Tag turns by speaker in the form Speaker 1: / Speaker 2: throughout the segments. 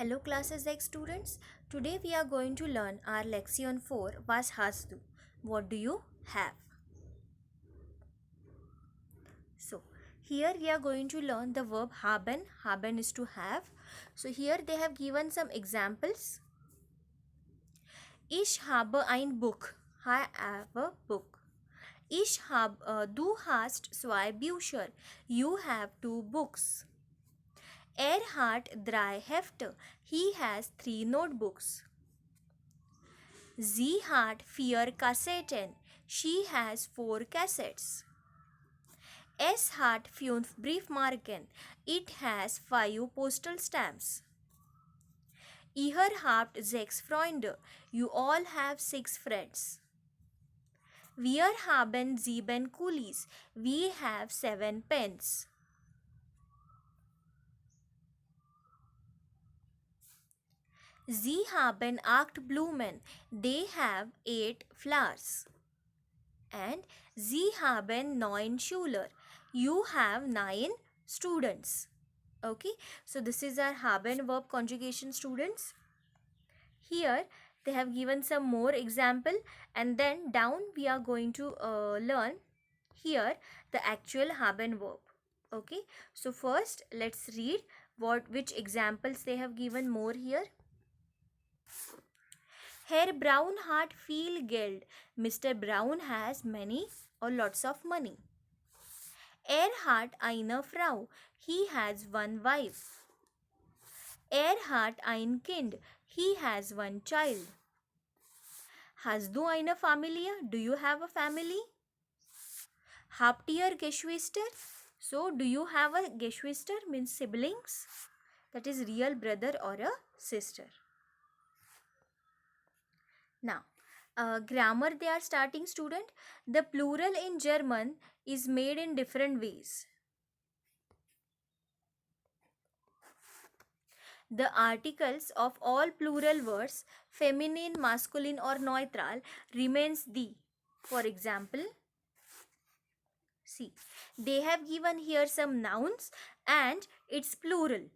Speaker 1: Hello classes X students. Today we are going to learn our lexion 4 was has do. What do you have? So here we are going to learn the verb haben. Haben is to have. So here they have given some examples. Ich habe ein Buch. I have a book. Du hast zwei Bücher. You have two books. Er hat drei Hefte. He has three notebooks. Sie hat vier Kassetten. She has four cassettes. Es hat fünf Briefmarken. It has five postal stamps. Ihr habt sechs Freunde. You all have six friends. Wir haben sieben Kulis. We have seven pens. Sie haben acht Blumen. They have eight flowers. And Sie haben neun Schüler. You have nine students. Okay, so this is our haben verb conjugation, students. Here they have given some more example, and then down we are going to learn here the actual haben verb. Okay, so first let's read which examples they have given more here. Herr Brown hat viel Geld. Mr. Brown has many or lots of money. Er hat eine Frau. He has one wife. Er hat ein Kind. He has one child. Hast du eine Familie? Do you have a family? Habt ihr Geschwister? So, do you have a Geschwister? Means siblings. That is real brother or a sister. Now, grammar they are starting, student. The plural in German is made in different ways. The articles of all plural words, feminine, masculine or neutral, remains the. For example, see, they have given here some nouns and it's plural.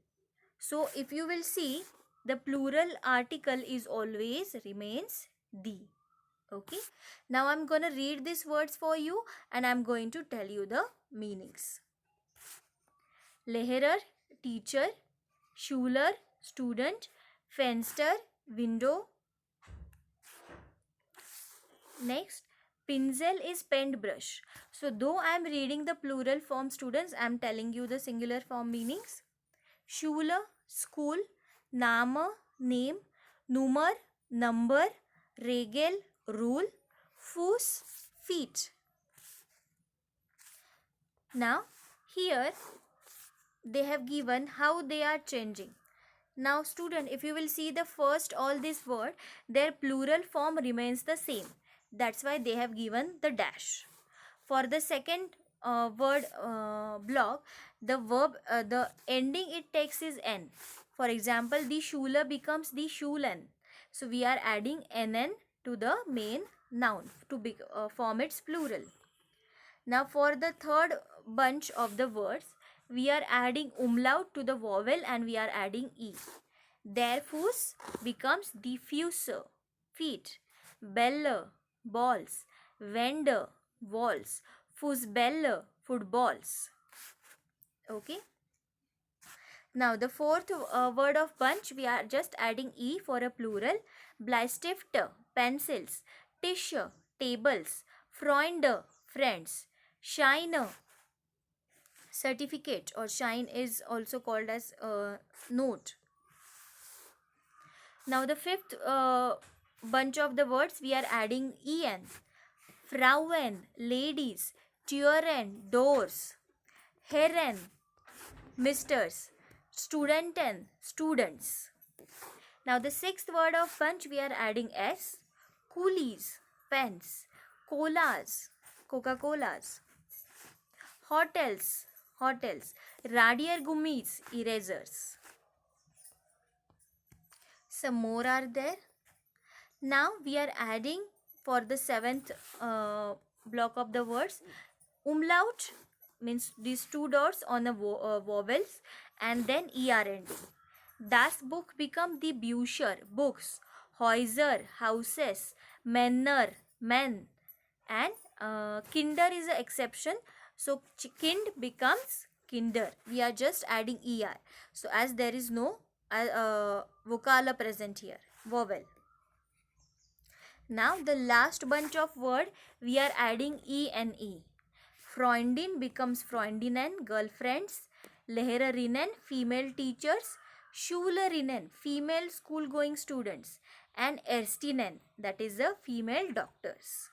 Speaker 1: So, if you will see, the plural article is always remains the. Okay, now I'm going to read these words for you and I'm going to tell you the meanings. Lehrer, teacher. Schüler, student. Fenster, window. Next, Pinsel is paintbrush. So though I am reading the plural form, students, I am telling you the singular form meanings. Schule, school. Name, name. Nummer, number. Regel, rule. Fuß, feet. Now here they have given how they are changing. Now student, if you will see the first all this word, their plural form remains the same. That's why they have given the dash. For the second word block, the verb, the ending it takes is n. For example, the Schule becomes the Schulen. So we are adding nn to the main noun to form its plural. Now for the third bunch of the words, we are adding umlaut to the vowel and we are adding e. Their Fuß becomes diffuser, feet. Bälle, balls. Wände, walls. Fußbälle, footballs. Okay. Now the fourth word of bunch, we are just adding e for a plural. Bleistift, pencils. Tisch, tables. Freunde, friends. Scheine, certificate, or shine is also called as note. Now the fifth bunch of the words, we are adding en. Frauen, ladies. Türen, doors. Herren, misters. Studenten, students. Now the sixth word of bunch, we are adding s. Coolies, pens. Colas, Coca-Colas. Hotels, hotels. Radiergummis, erasers. Some more are there. Now we are adding for the seventh block of the words, umlaut means these two dots on the vowels and then er ending. Das Buch become die Bücher, books. Häuser, houses. Männer, men. And Kinder is an exception. So kind becomes kinder. We are just adding er. So as there is no vocala present here, vowel. Now the last bunch of word we are adding e and e. Freundin becomes Freundinnen, girlfriends. Lehrerinnen, female teachers. Schülerinnen, female school going students. And Ärztinnen, that is the female doctors.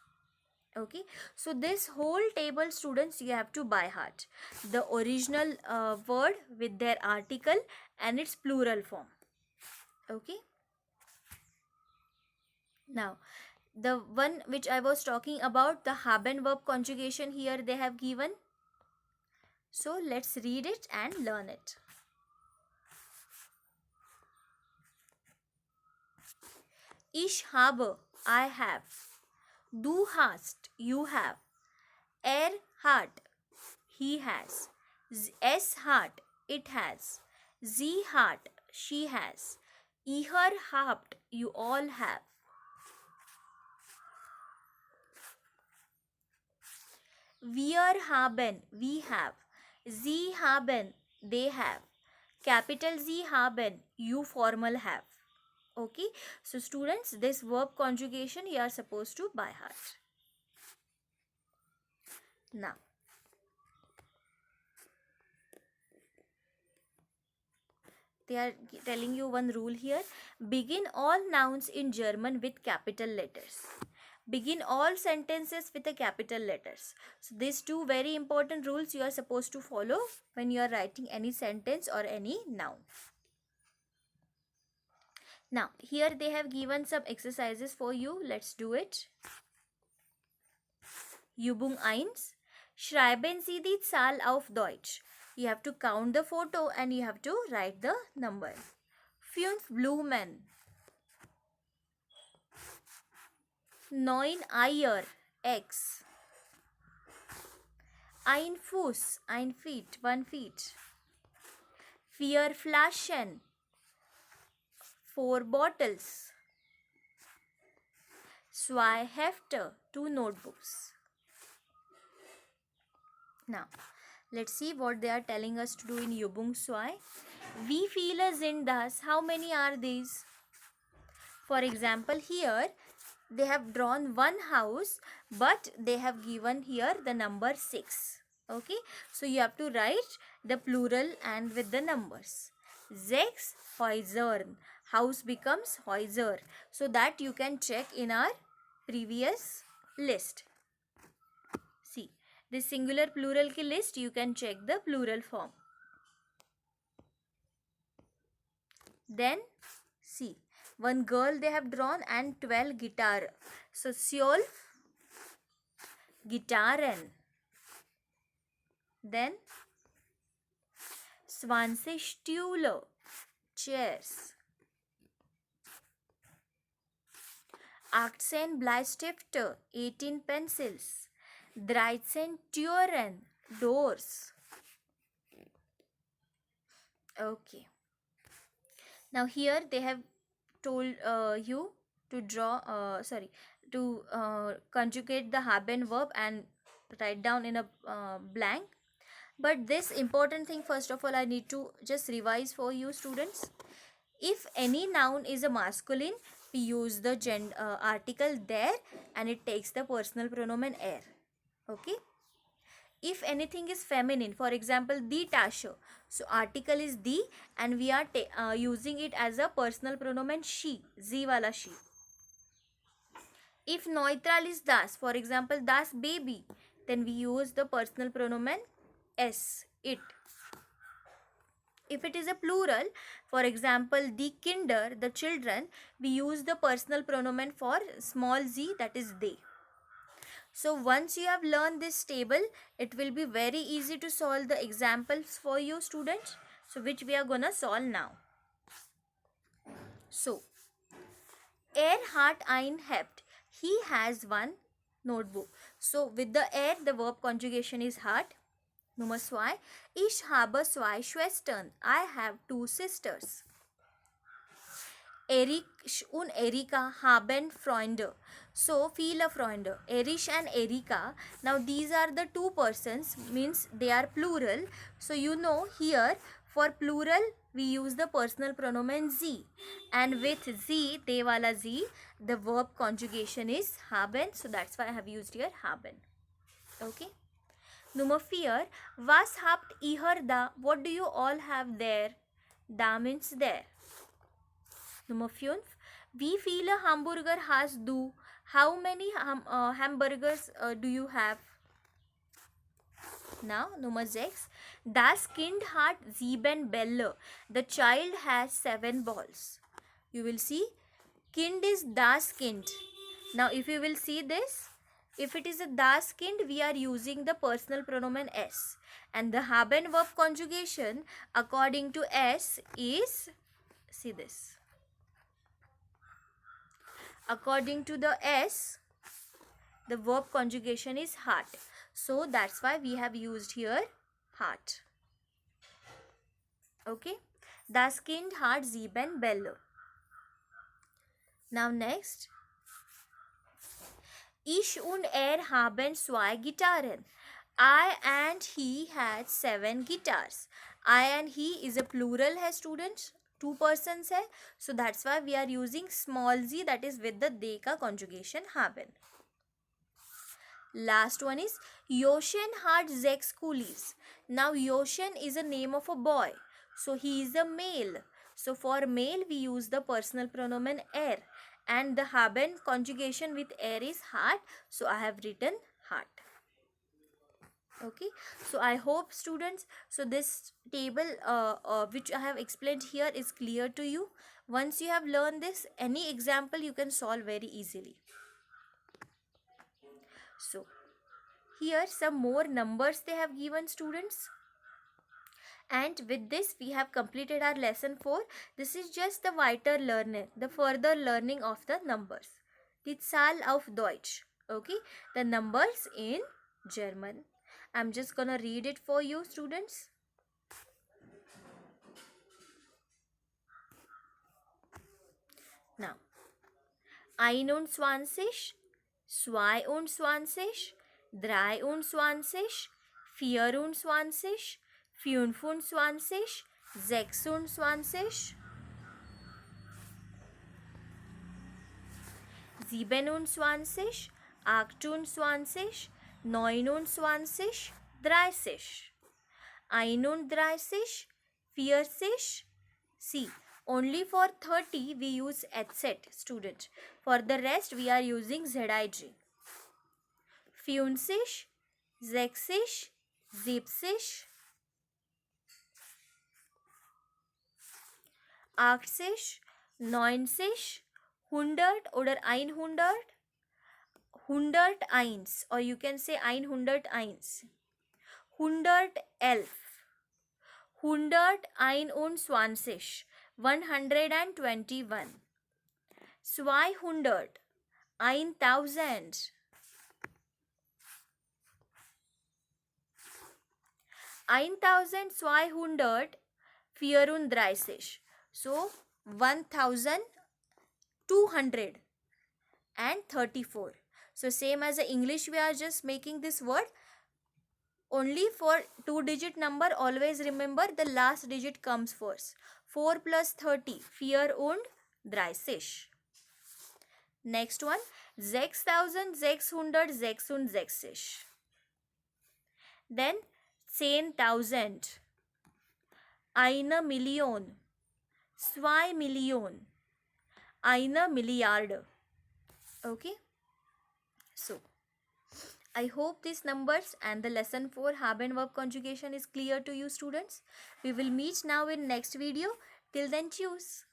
Speaker 1: Okay, so this whole table, students, you have to by heart the original word with their article and its plural form. Okay, now the one which I was talking about, the haben verb conjugation, here they have given. So let's read it and learn it. Ich habe, I have. Du hast, you have. Er hat, he has. Es hat, it has. Sie hat, she has. Ihr habt, you all have. Wir haben, we have. Sie haben, they have. Capital Sie haben, you formal have. Okay, so students, this verb conjugation you are supposed to by heart. Now, they are telling you one rule here. Begin all nouns in German with capital letters. Begin all sentences with the capital letters. So these two very important rules you are supposed to follow when you are writing any sentence or any noun. Now, here they have given some exercises for you. Let's do it. Übung 1. Schreiben Sie die Zahl auf Deutsch. You have to count the photo and you have to write the number. 5 Blumen. 9 Eier, eggs. Ein Fuß, ein feet, 1 feet. 4 Flaschen, 4 bottles. 2 Hefte, 2 notebooks. Now, let's see what they are telling us to do in Übung 2. Wie viele sind das? How many are these? For example, here they have drawn one house, but they have given here the number 6. Okay, so you have to write the plural and with the numbers. 6 Häusern. House becomes Häuser. So that you can check in our previous list. See, this singular plural ki list, you can check the plural form. Then see, one girl they have drawn and 12 guitar. So 12 Gitarren. Then 20 Stühle, chairs. 18 Bleistifte, 18 pencils. 13 Türen, doors. Okay. Now here they have told you to draw, conjugate the haben verb and write down in a blank. But this important thing, first of all, I need to just revise for you students. If any noun is a masculine, we use the article there and it takes the personal pronomen er. Okay. If anything is feminine, for example, die Tasche, so article is die and we are using it as a personal pronomen she, sie wala she. If neutral is das, for example, das baby, then we use the personal pronomen es, it. If it is a plural, for example, die Kinder, the children, we use the personal pronomen for small z, that is they. So once you have learned this table, it will be very easy to solve the examples for you students. So which we are gonna solve now. So, er hat ein Heft. He has one notebook. So with the er, the verb conjugation is hat. Nummer 2. Ich habe 2 Schwestern. I have 2 sisters. Erich und Erika haben Freunde. So, viele Freunde. Erich and Erika. Now, these are the two persons, means they are plural. So, you know here for plural we use the personal pronoun sie. And with sie, they wala sie, the verb conjugation is haben. So, that's why I have used here haben. Okay. Nummer 4. Was habt ihr da? What do you all have there? Da means there. Nummer 5. Wie viele Hamburger hast du? How many hamburgers do you have? Now, Nummer 6. Das Kind hat 7 Bälle. The child has 7 balls. You will see, Kind is das Kind. Now, if you will see this, if it is a das Kind, we are using the personal pronoun s. And the haben verb conjugation according to s is, see this. According to the s, the verb conjugation is hat. So that's why we have used here hat. Okay. Das Kind hat 7 Bälle. Now next. Ich und haben 2 Gitarren. I and he had 7 guitars. I and he is a plural hai students. 2 persons hai. So that's why we are using small z, that is with the de ka conjugation haben. Last one is Yoshin had 6 coolies. Now Yoshin is a name of a boy. So he is a male. So for male we use the personal pronoun er. And the haben conjugation with er is hat. So I have written hat. Okay. So I hope students, so this table which I have explained here is clear to you. Once you have learned this, any example you can solve very easily. So here some more numbers they have given students. And with this we have completed our lesson 4. This is just the weiter learning, the further learning of the numbers. Die Zahl auf Deutsch. Okay, the numbers in German. I'm just gonna read it for you students. Now, 21, 22, 23, 24, 25, 26, 27, 27, 28, 29, 30, 31, 40. See, only for 30 we use etc student. For the rest we are using ZIG. 50, 60, 70, 80, 90, 100 oder 100, 101 or you can say 101, 111, 121, 121, 200, 1000, 1234. So 1234. So same as the English we are just making this word. Only for 2-digit number always remember the last digit comes first. 4 plus 30. 34. Next one. 6666. Then 10,000. 1 Million. 2 Million. 1 Milliard. Okay. So, I hope these numbers and the lesson 4 haben verb conjugation is clear to you students. We will meet now in next video. Till then, choose.